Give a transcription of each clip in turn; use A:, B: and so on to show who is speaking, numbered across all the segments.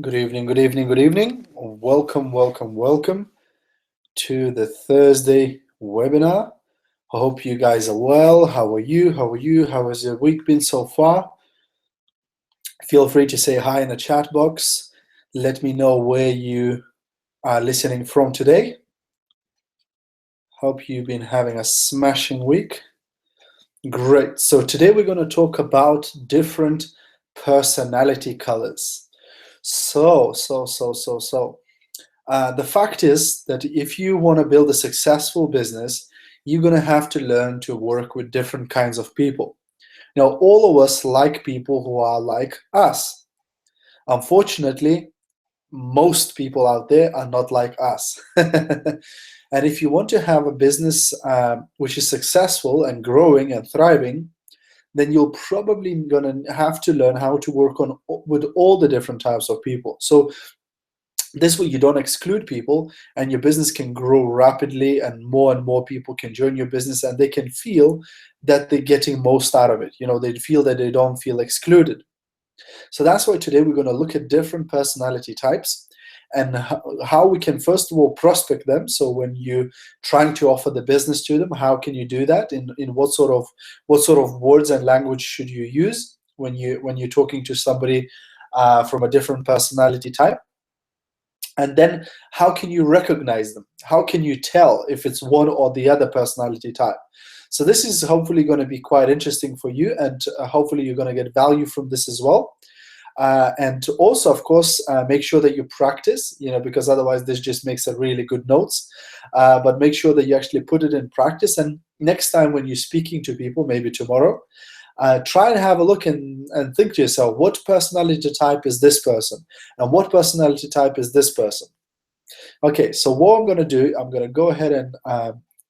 A: Good evening, good evening, good evening. Welcome, welcome, welcome to the Thursday webinar. I hope you guys are well. How are you? How are you? How has your week been so far? Feel free to say hi in the chat box. Let me know where you are listening from today. Hope you've been having a smashing week. Great. So today we're going to talk about different personality colors. The fact is that if you want to build a successful business, you're going to have to learn to work with different kinds of people. Now, all of us like people who are like us. Unfortunately, most people out there are not like us. And if you want to have a business which is successful and growing and thriving, then you're probably going to have to learn how to work with all the different types of people. So this way you don't exclude people, and your business can grow rapidly, and more people can join your business, and they can feel that they're getting most out of it. They feel that they don't feel excluded. So that's why today we're going to look at different personality types and how we can first of all prospect them. So when you're trying to offer the business to them, how can you do that? In what sort of words and language should you use when you're talking to somebody from a different personality type? And then how can you recognize them? How can you tell if it's one or the other personality type? So this is hopefully going to be quite interesting for you, and hopefully you're going to get value from this as well. And also, of course, make sure that you practice, because otherwise this just makes a really good notes. But make sure that you actually put it in practice. And next time when you're speaking to people, maybe tomorrow, try and have a look and think to yourself, what personality type is this person? And what personality type is this person? Okay, so what I'm going to do, I'm going to go ahead and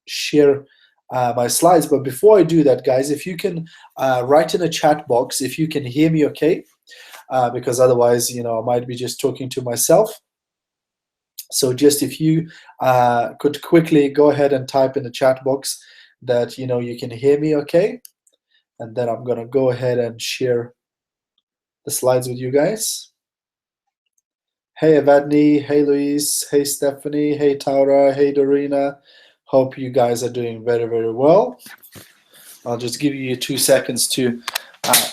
A: share my slides. But before I do that, guys, if you can write in a chat box if you can hear me okay, because otherwise, I might be just talking to myself. So just if you could quickly go ahead and type in the chat box that you can hear me okay, and then I'm going to go ahead and share the slides with you guys. Hey Evadne, hey Luis, hey Stephanie, hey Taura, hey Dorina. Hope you guys are doing very, very well. I'll just give you 2 seconds to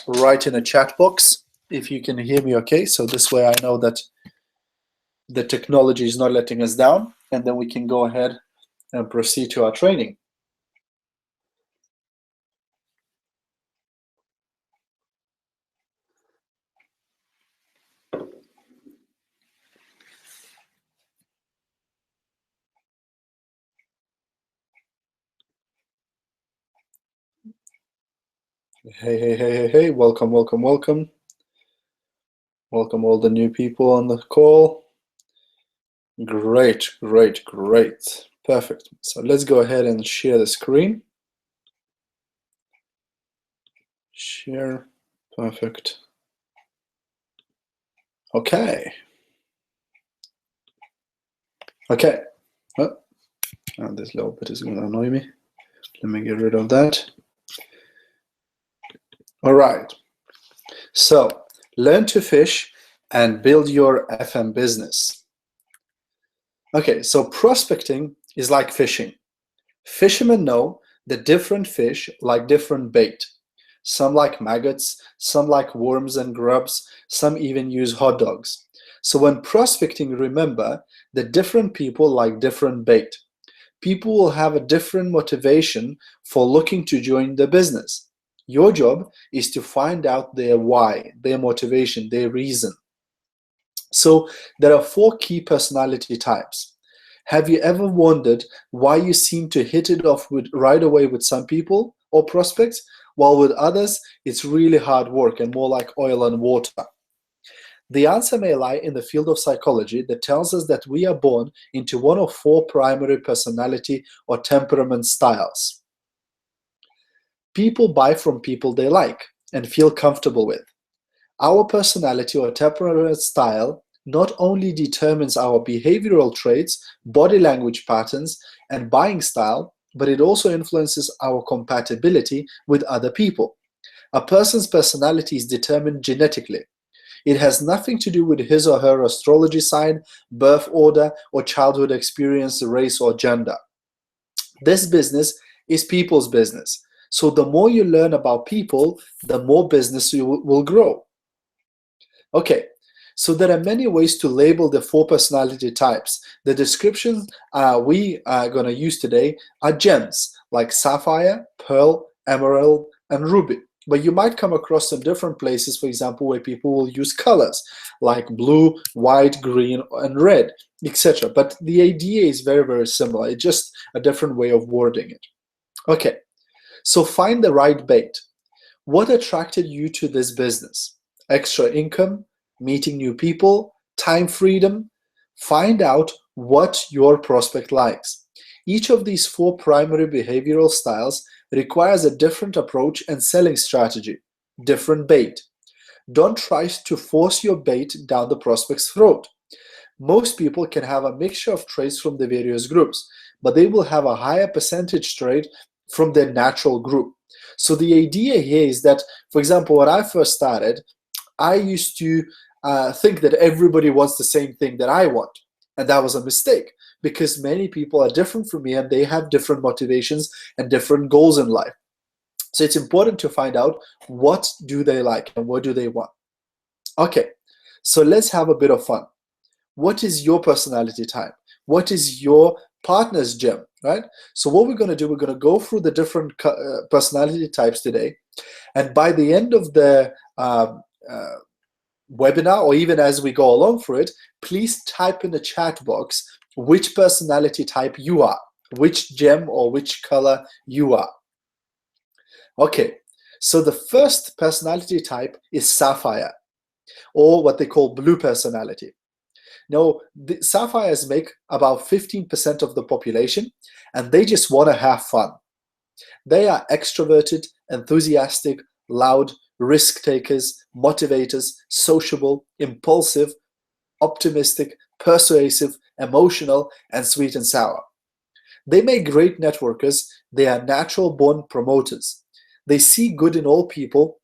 A: write in a chat box if you can hear me okay. So this way I know that the technology is not letting us down, and then we can go ahead and proceed to our training. Hey, welcome. Welcome all the new people on the call. Great. Perfect. So let's go ahead and share the screen. Share. Perfect. Okay. Oh, this little bit is going to annoy me. Let me get rid of that. All right. So learn to fish and build your FM business. Okay, so prospecting is like fishing. Fishermen know that different fish like different bait. Some like maggots, some like worms and grubs, some even use hot dogs. So when prospecting, remember that different people like different bait. People will have a different motivation for looking to join the business. Your job is to find out their why, their motivation, their reason. So there are 4 key personality types. Have you ever wondered why you seem to hit it off right away with some people or prospects, while with others it's really hard work and more like oil and water? The answer may lie in the field of psychology that tells us that we are born into one of 4 primary personality or temperament styles. People buy from people they like and feel comfortable with. Our personality or temperament style not only determines our behavioral traits, body language patterns, and buying style, but it also influences our compatibility with other people. A person's personality is determined genetically. It has nothing to do with his or her astrology sign, birth order, or childhood experience, race, or gender. This business is people's business. So the more you learn about people, the more business you will grow. Okay, so there are many ways to label the 4 personality types. The descriptions we are going to use today are gems like sapphire, pearl, emerald, and ruby. But you might come across some different places, for example, where people will use colors like blue, white, green, and red, etc. But the idea is very, very similar. It's just a different way of wording it. Okay, so find the right bait. What attracted you to this business? Extra income, meeting new people, time freedom? Find out what your prospect likes. Each of these 4 primary behavioral styles requires a different approach and selling strategy, different bait. Don't try to force your bait down the prospect's throat. Most people can have a mixture of traits from the various groups, but they will have a higher percentage trait from their natural group. So the idea here is that, for example, when I first started, I used to think that everybody wants the same thing that I want. And that was a mistake, because many people are different from me and they have different motivations and different goals in life. So it's important to find out what do they like and what do they want. Okay, so let's have a bit of fun. What is your personality type? What is your partner's gem, right? So what we're going to do, we're going to go through the different personality types today. And by the end of the webinar, or even as we go along through it, please type in the chat box which personality type you are, which gem or which color you are. Okay, so the first personality type is sapphire, or what they call blue personality. Now, the sapphires make about 15% of the population, and they just want to have fun. They are extroverted, enthusiastic, loud, risk takers, motivators, sociable, impulsive, optimistic, persuasive, emotional, and sweet and sour. They make great networkers. They are natural born promoters. They see good in all people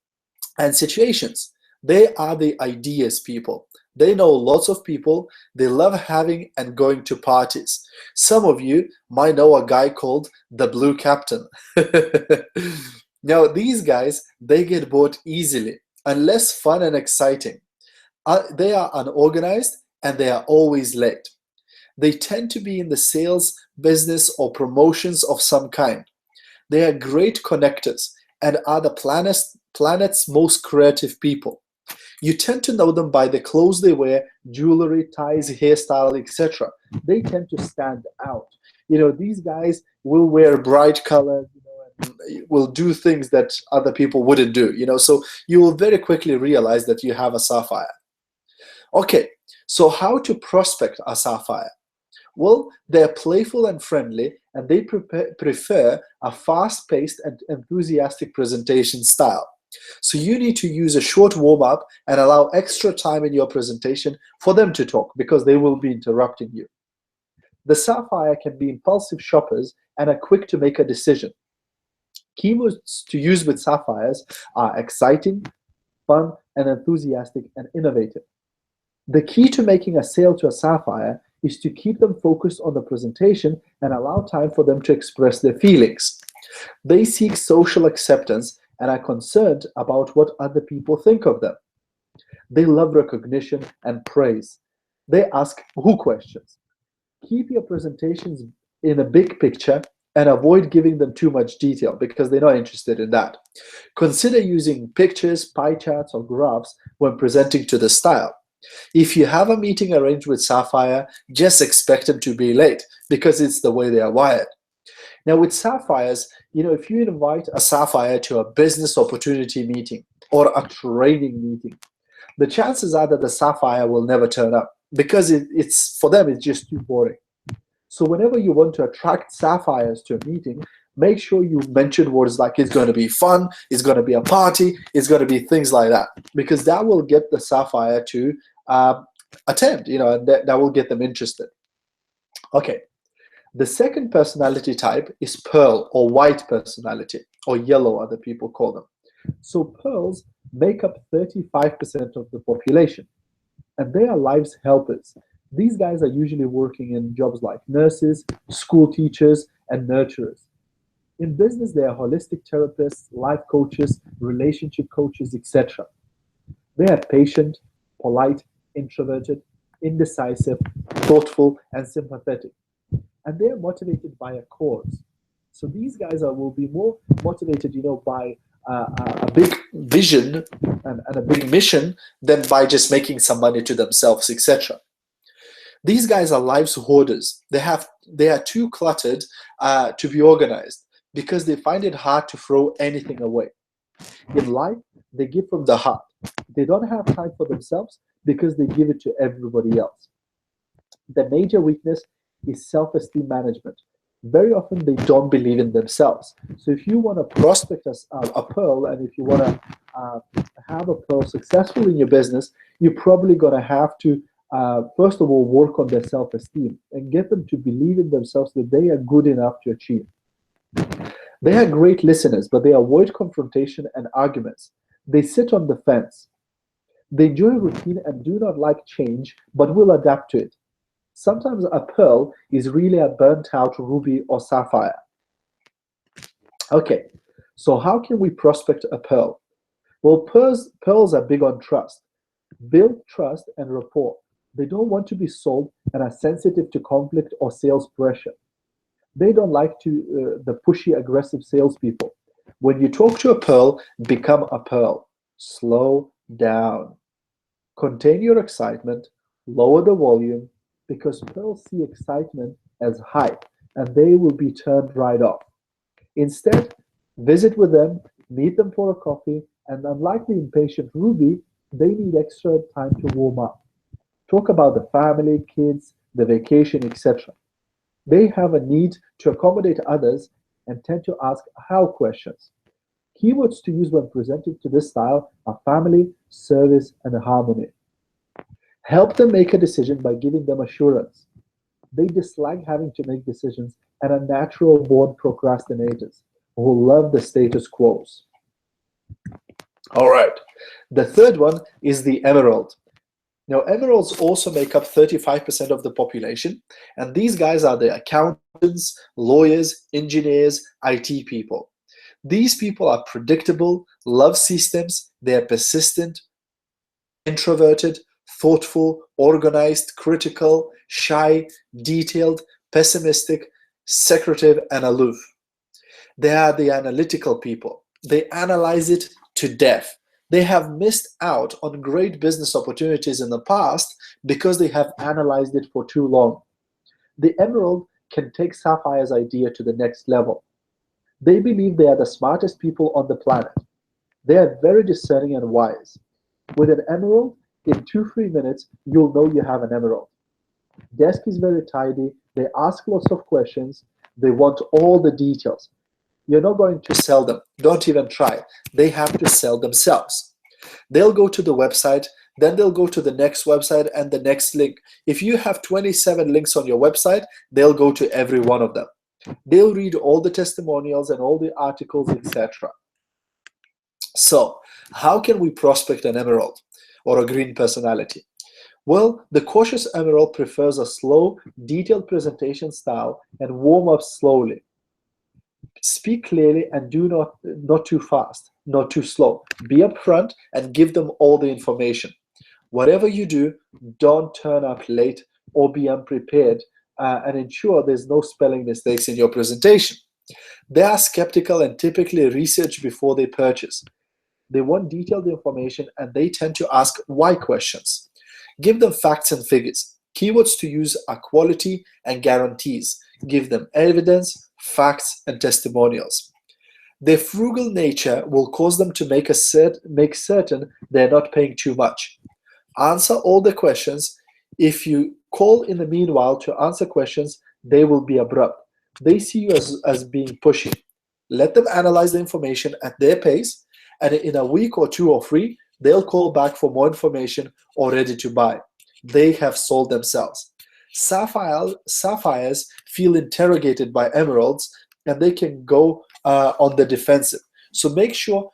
A: and situations. They are the ideas people. They know lots of people. They love having and going to parties. Some of you might know a guy called the Blue Captain. Now, these guys, they get bored easily, unless fun and exciting. They are unorganized and they are always late. They tend to be in the sales, business, or promotions of some kind. They are great connectors and are the planet's most creative people. You tend to know them by the clothes they wear, jewelry, ties, hairstyle, etc. They tend to stand out. These guys will wear bright colors, and will do things that other people wouldn't do, so you will very quickly realize that you have a sapphire. Okay, so how to prospect a sapphire? Well, they're playful and friendly, and they prefer a fast-paced and enthusiastic presentation style. So you need to use a short warm-up and allow extra time in your presentation for them to talk, because they will be interrupting you. The sapphire can be impulsive shoppers and are quick to make a decision. Keywords to use with sapphires are exciting, fun, and enthusiastic, and innovative. The key to making a sale to a sapphire is to keep them focused on the presentation and allow time for them to express their feelings. They seek social acceptance and are concerned about what other people think of them. They love recognition and praise. They ask who questions. Keep your presentations in a big picture and avoid giving them too much detail, because they're not interested in that. Consider using pictures, pie charts, or graphs when presenting to the style. If you have a meeting arranged with Sapphire, just expect them to be late, because it's the way they are wired. Now, with Sapphires, if you invite a Sapphire to a business opportunity meeting or a training meeting, the chances are that the Sapphire will never turn up, because it's for them, it's just too boring. So whenever you want to attract sapphires to a meeting, make sure you mention words like it's going to be fun, it's going to be a party, it's going to be things like that, because that will get the sapphire to attend, and that will get them interested. Okay, the second personality type is pearl, or white personality, or yellow, other people call them.
B: So pearls make up 35% of the population, and they are life's helpers. These guys are usually working in jobs like nurses, school teachers, and nurturers. In business, they are holistic therapists, life coaches, relationship coaches, etc. They are patient, polite, introverted, indecisive, thoughtful, and sympathetic. And they are motivated by a cause. So these guys will be more motivated, by a big vision and a big mission than by just making some money to themselves, etc. These guys are life's hoarders. They are too cluttered to be organized because they find it hard to throw anything away. In life, they give from the heart. They don't have time for themselves because they give it to everybody else. The major weakness is self-esteem management. Very often they don't believe in themselves. So if you want to prospect a pearl, and if you want to have a pearl successful in your business, you're probably going to have to first of all work on their self-esteem and get them to believe in themselves that they are good enough to achieve. They are great listeners, but they avoid confrontation and arguments. They sit on the fence. They enjoy routine and do not like change, but will adapt to it. Sometimes a pearl is really a burnt out ruby or sapphire. Okay, so how can we prospect a pearl? Well, pearls are big on trust. Build trust and rapport. They don't want to be sold and are sensitive to conflict or sales pressure. They don't like the pushy, aggressive salespeople. When you talk to a pearl, become a pearl. Slow down. Contain your excitement. Lower the volume, because pearls see excitement as hype, and they will be turned right off. Instead, visit with them, meet them for a coffee, and unlike the impatient ruby, they need extra time to warm up. Talk about the family, kids, the vacation, etc. They have a need to accommodate others and tend to ask how questions. Keywords to use when presented to this style are family, service, and harmony. Help them make a decision by giving them assurance. They dislike having to make decisions and are natural born procrastinators who love the status quos. All right. The third one is the emerald. Now, emeralds also make up 35% of the population, and these guys are the accountants, lawyers, engineers, IT people. These people are predictable, love systems, they are persistent, introverted, thoughtful, organized, critical, shy, detailed, pessimistic, secretive, and aloof. They are the analytical people. They analyze it to death. They have missed out on great business opportunities in the past because they have analyzed it for too long. The emerald can take Sapphire's idea to the next level. They believe they are the smartest people on the planet. They are very discerning and wise. With an emerald, in 2-3 minutes, you'll know you have an emerald. Desk is very tidy. They ask lots of questions. They want all the details. You're not going to sell them. Don't even try. They have to sell themselves. They'll go to the website, then they'll go to the next website and the next link. If you have 27 links on your website, they'll go to every one of them. They'll read all the testimonials and all the articles, etc. So, how can we prospect an emerald or a green personality? Well, the cautious emerald prefers a slow, detailed presentation style and warm up slowly. Speak clearly and do not too fast, not too slow. Be upfront and give them all the information. Whatever you do, don't turn up late or be unprepared, and ensure there's no spelling mistakes in your presentation. They are skeptical and typically research before they purchase. They want detailed information and they tend to ask why questions. Give them facts and figures. Keywords to use are quality and guarantees. Give them evidence, facts, and testimonials. Their frugal nature will cause them to make certain they're not paying too much. Answer all the questions. If you call in the meanwhile to answer questions, they will be abrupt. They see you as being pushy. Let them analyze the information at their pace, and in a week or 2 or 3, they'll call back for more information or ready to buy. They have sold themselves. Sapphires feel interrogated by emeralds, and they can go on the defensive. So make sure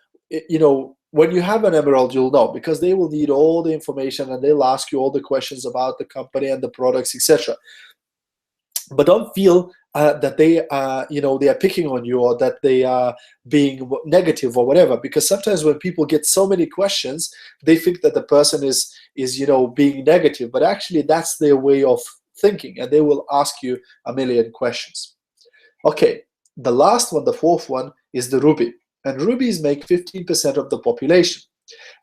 A: when you have an emerald, you'll know, because they will need all the information and they'll ask you all the questions about the company and the products, etc. But don't feel that they are picking on you, or that they are being negative or whatever, because sometimes when people get so many questions, they think that the person is being negative, but actually that's their way of thinking, and they will ask you a million questions. Okay, the last one, the fourth one, is the Ruby. And Rubies make 15% of the population.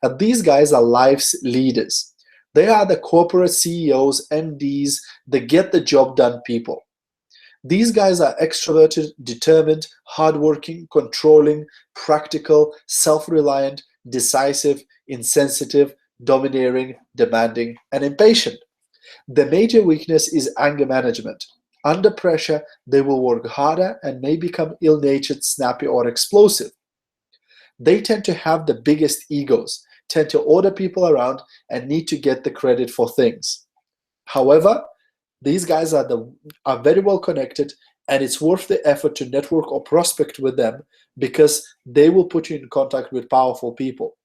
A: And these guys are life's leaders. They are the corporate CEOs, MDs, the get the job done people. These guys are extroverted, determined, hardworking, controlling, practical, self-reliant, decisive, insensitive, domineering, demanding, and impatient. The major weakness is anger management. Under pressure, they will work harder and may become ill-natured, snappy, or explosive. They tend to have the biggest egos, tend to order people around, and need to get the credit for things. However, these guys are very well connected, and it's worth the effort to network or prospect with them, because they will put you in contact with powerful people.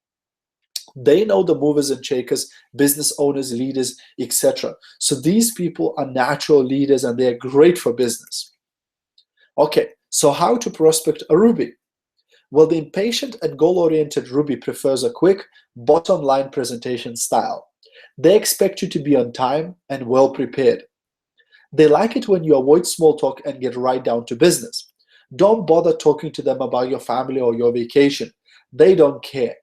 A: They know the movers and shakers, business owners, leaders, etc. So these people are natural leaders, and they're great for business. Okay, so how to prospect a Ruby? Well, the impatient and goal-oriented Ruby prefers a quick, bottom-line presentation style. They expect you to be on time and well-prepared. They like it when you avoid small talk and get right down to business. Don't bother talking to them about your family or your vacation. They don't care.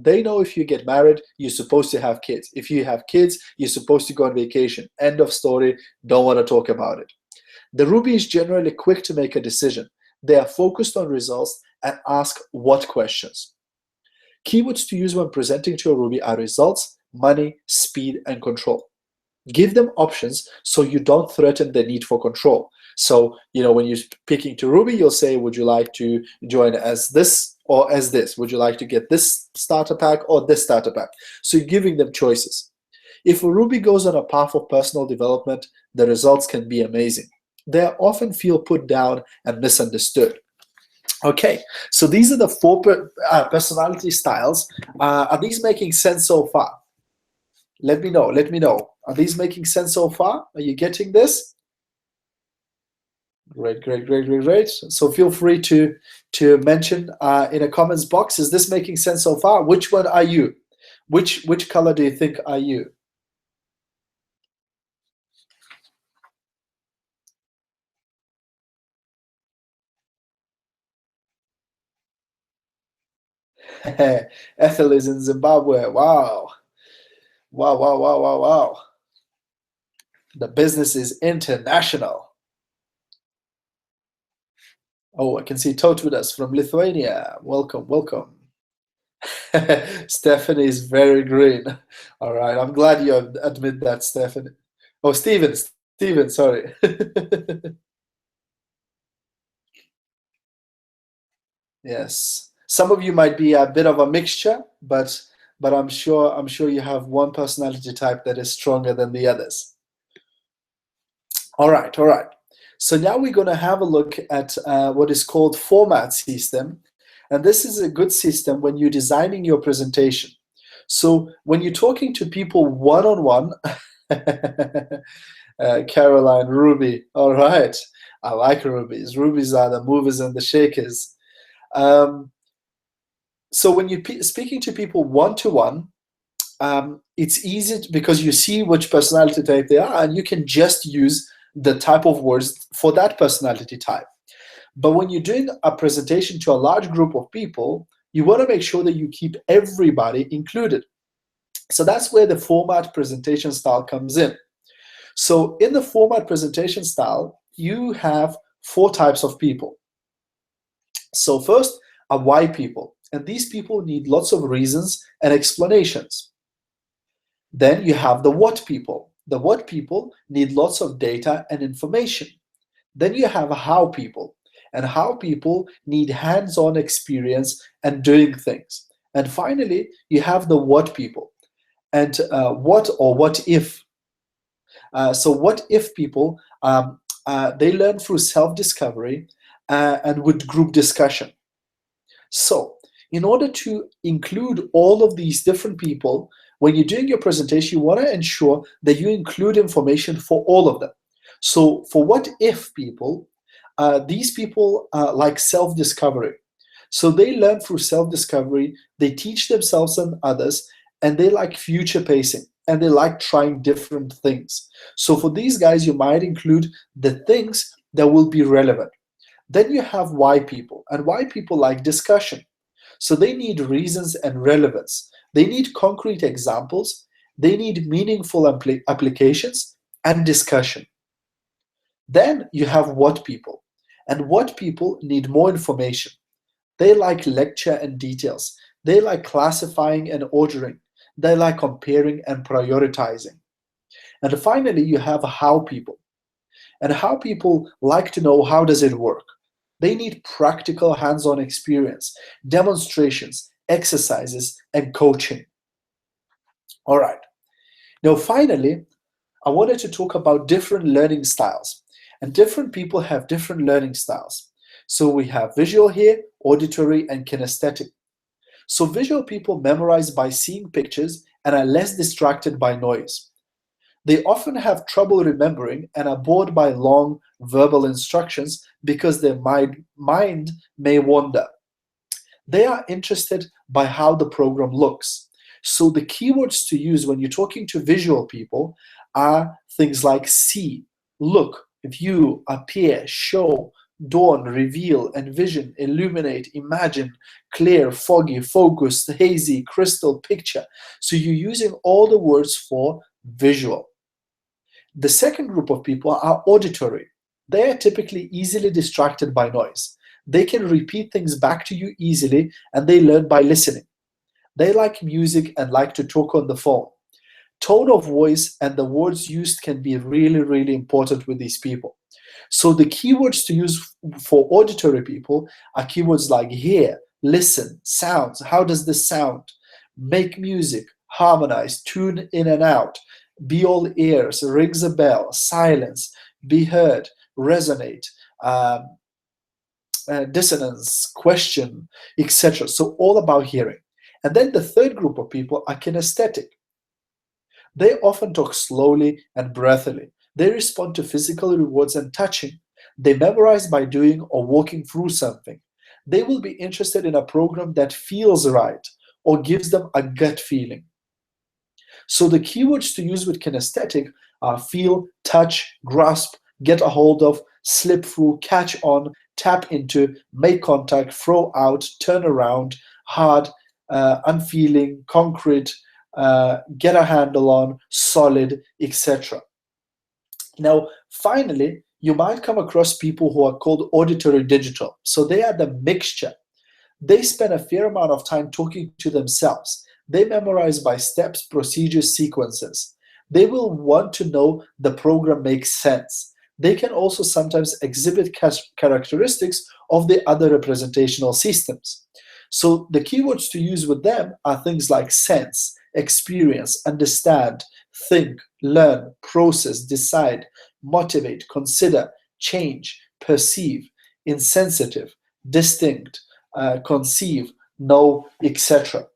A: They know if you get married, you're supposed to have kids. If you have kids, you're supposed to go on vacation. End of story. Don't want to talk about it. The Ruby is generally quick to make a decision. They are focused on results and ask what questions. Keywords to use when presenting to a Ruby are results, money, speed, and control. Give them options so you don't threaten the need for control. So, when you're speaking to Ruby, you'll say, would you like to join as this or as this? Would you like to get this starter pack or this starter pack? So you're giving them choices. If a Ruby goes on a path of personal development, the results can be amazing. They often feel put down and misunderstood. Okay, so these are the four personality styles. Are these making sense so far? Let me know. Let me know. Are these making sense so far? Are you getting this? Great, great, great, great, great. So feel free to mention in a comments box, is this making sense so far? Which one are you? Which color do you think are you? Ethel is in Zimbabwe. Wow. Wow, wow, wow, wow, wow. The business is international. Oh, I can see Tot with us from Lithuania. Welcome, welcome. Stephanie is very green. All right, I'm glad you admit that, Stephanie. Oh, Steven, sorry. Yes, some of you might be a bit of a mixture, but I'm sure you have one personality type that is stronger than the others. All right, all right. So now we're going to have a look at what is called format system. And this is a good system when you're designing your presentation. So when you're talking to people one-on-one, Caroline, Ruby, all right. I like Rubies. Rubies are the movers and the shakers. So when you're speaking to people one-to-one, it's easy because you see which personality type they are, and you can just use the type of words for that personality type. But when you're doing a presentation to a large group of people, you want to make sure that you keep everybody included. So that's where the format presentation style comes in. So in the format presentation style, you have 4 types of people. So first are why people, and these people need lots of reasons and explanations. Then you have the what people. The what people need lots of data and information. Then you have how people, and how people need hands-on experience and doing things. And finally, you have the what people, and what or what if. So what if people, they learn through self-discovery and with group discussion. So In order to include all of these different people, when you're doing your presentation, you want to ensure that you include information for all of them. So for what if people, these people like self-discovery. So they learn through self-discovery, they teach themselves and others, and they like future pacing, and they like trying different things. So for these guys, you might include the things that will be relevant. Then you have why people, and why people like discussion. So they need reasons and relevance. They need concrete examples. They need meaningful applications and discussion. Then you have what people, and what people need more information. They like lecture and details. They like classifying and ordering. They like comparing and prioritizing. And finally, you have how people. And how people like to know how does it work. They need practical hands-on experience, demonstrations, exercises, and coaching. All right. Now, finally, I wanted to talk about different learning styles. And different people have different learning styles. So we have visual here, auditory, and kinesthetic. So visual people memorize by seeing pictures and are less distracted by noise. They often have trouble remembering and are bored by long verbal instructions because their mind may wander. They are interested by how the program looks. So the keywords to use when you're talking to visual people are things like see, look, view, appear, show, dawn, reveal, envision, illuminate, imagine, clear, foggy, focused, hazy, crystal, picture. So you're using all the words for visual. The second group of people are auditory. They are typically easily distracted by noise. They can repeat things back to you easily, and they learn by listening. They like music and like to talk on the phone. Tone of voice and the words used can be really, really important with these people. So the keywords to use for auditory people are keywords like hear, listen, sounds. How does this sound? Make music, harmonize, tune in and out, be all ears, rings a bell, silence, be heard, resonate, dissonance, question, etc. So all about hearing. And then the third group of people are kinesthetic. They often talk slowly and breathily. They respond to physical rewards and touching. They memorize by doing or walking through something. They will be interested in a program that feels right or gives them a gut feeling. So the keywords to use with kinesthetic are feel, touch, grasp, get a hold of, slip through, catch on, tap into, make contact, throw out, turn around, hard, unfeeling, concrete, get a handle on, solid, etc. Now, finally, you might come across people who are called auditory digital. So they are the mixture. They spend a fair amount of time talking to themselves. They memorize by steps, procedures, sequences. They will want to know the program makes sense. They can also sometimes exhibit characteristics of the other representational systems. So the keywords to use with them are things like sense, experience, understand, think, learn, process, decide, motivate, consider, change, perceive, insensitive, distinct, conceive, know, etc.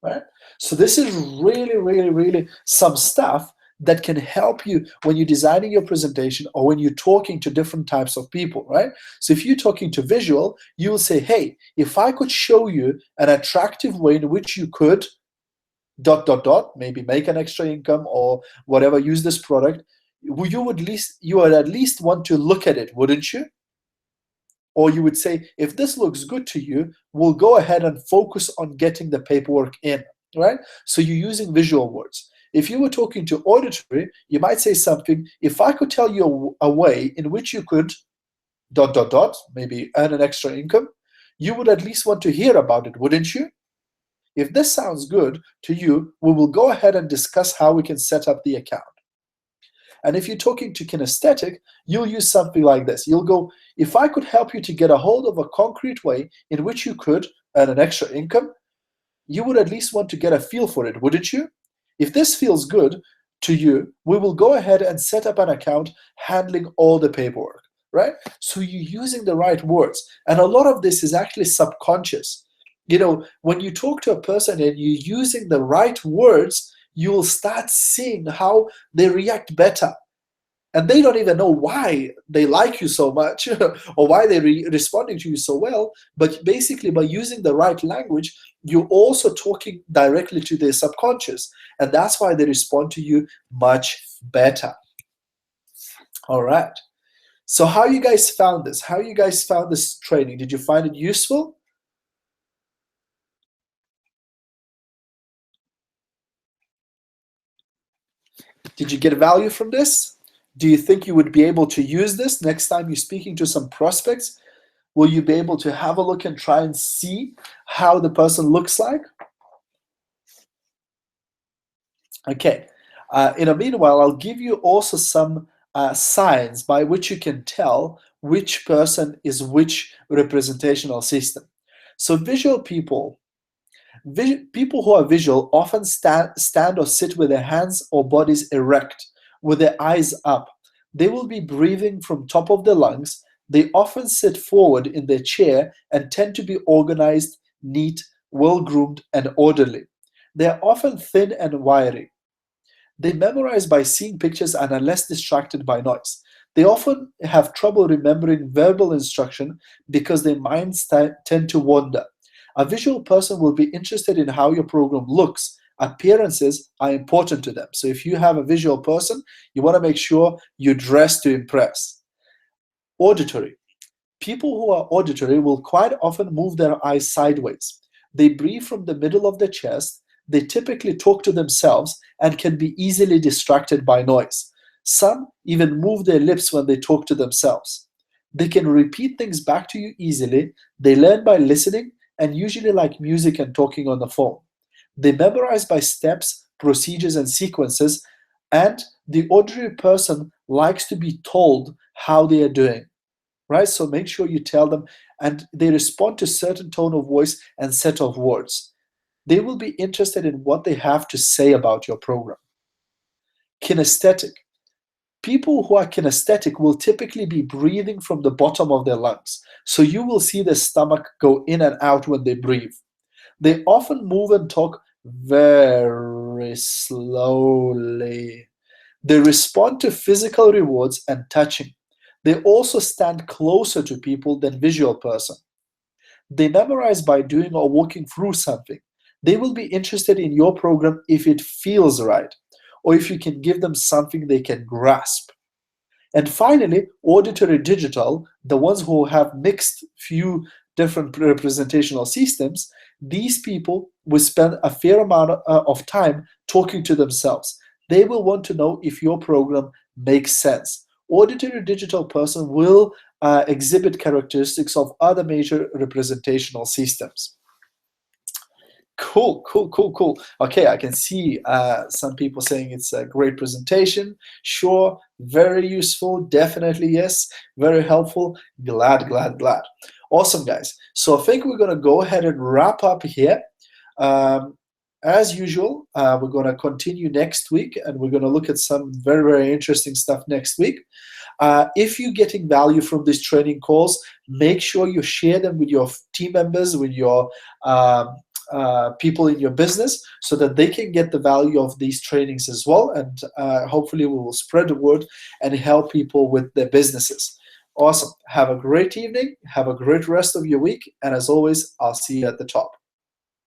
A: Right? So this is really, really, really some stuff that can help you when you're designing your presentation or when you're talking to different types of people, right? So if you're talking to visual, you will say, hey, if I could show you an attractive way in which you could ... maybe make an extra income or whatever, use this product, you would at least want to look at it, wouldn't you? Or you would say, if this looks good to you, we'll go ahead and focus on getting the paperwork in, right? So you're using visual words. If you were talking to auditory, you might say something, if I could tell you a way in which you could ... maybe earn an extra income, you would at least want to hear about it, wouldn't you? If this sounds good to you, we will go ahead and discuss how we can set up the account. And if you're talking to kinesthetic, you'll use something like this. You'll go, if I could help you to get a hold of a concrete way in which you could earn an extra income, you would at least want to get a feel for it, wouldn't you? If this feels good to you, we will go ahead and set up an account handling all the paperwork, right? So you're using the right words. And a lot of this is actually subconscious. When you talk to a person and you're using the right words, you will start seeing how they react better. And they don't even know why they like you so much or why they're responding to you so well. But basically, by using the right language, you're also talking directly to their subconscious. And that's why they respond to you much better. All right. So how you guys found this? How you guys found this training? Did you find it useful? Did you get value from this? Do you think you would be able to use this next time you're speaking to some prospects? Will you be able to have a look and try and see how the person looks like? Okay. In the meanwhile, I'll give you also some signs by which you can tell which person is which representational system. So visual people who are visual often stand or sit with their hands or bodies erect, with their eyes up. They will be breathing from top of their lungs. They often sit forward in their chair and tend to be organized, neat, well-groomed, and orderly. They are often thin and wiry. They memorize by seeing pictures and are less distracted by noise. They often have trouble remembering verbal instruction because their minds tend to wander. A visual person will be interested in how your program looks. Appearances are important to them. So if you have a visual person, you want to make sure you dress to impress. Auditory. People who are auditory will quite often move their eyes sideways. They breathe from the middle of the chest. They typically talk to themselves and can be easily distracted by noise. Some even move their lips when they talk to themselves. They can repeat things back to you easily. They learn by listening and usually like music and talking on the phone. They memorize by steps, procedures, and sequences, and the ordinary person likes to be told how they are doing, right? So make sure you tell them, and they respond to certain tone of voice and set of words. They will be interested in what they have to say about your program. Kinesthetic. People who are kinesthetic will typically be breathing from the bottom of their lungs. So you will see their stomach go in and out when they breathe. They often move and talk very slowly. They respond to physical rewards and touching. They also stand closer to people than visual person. They memorize by doing or walking through something. They will be interested in your program if it feels right, or if you can give them something they can grasp. And finally, auditory digital, the ones who have mixed few different representational systems, these people will spend a fair amount of time talking to themselves. They will want to know if your program makes sense. Auditory digital person will exhibit characteristics of other major representational systems. Cool, cool, cool, cool. Okay, I can see some people saying it's a great presentation. Sure, very useful, definitely yes, very helpful. Glad, glad, glad. Awesome, guys. So I think we're going to go ahead and wrap up here. As usual, we're going to continue next week, and we're going to look at some very, very interesting stuff next week. If you're getting value from these training calls, make sure you share them with your team members, with your people in your business, so that they can get the value of these trainings as well. And hopefully we will spread the word and help people with their businesses. Awesome. Have a great evening. Have a great rest of your week. And as always, I'll see you at the top.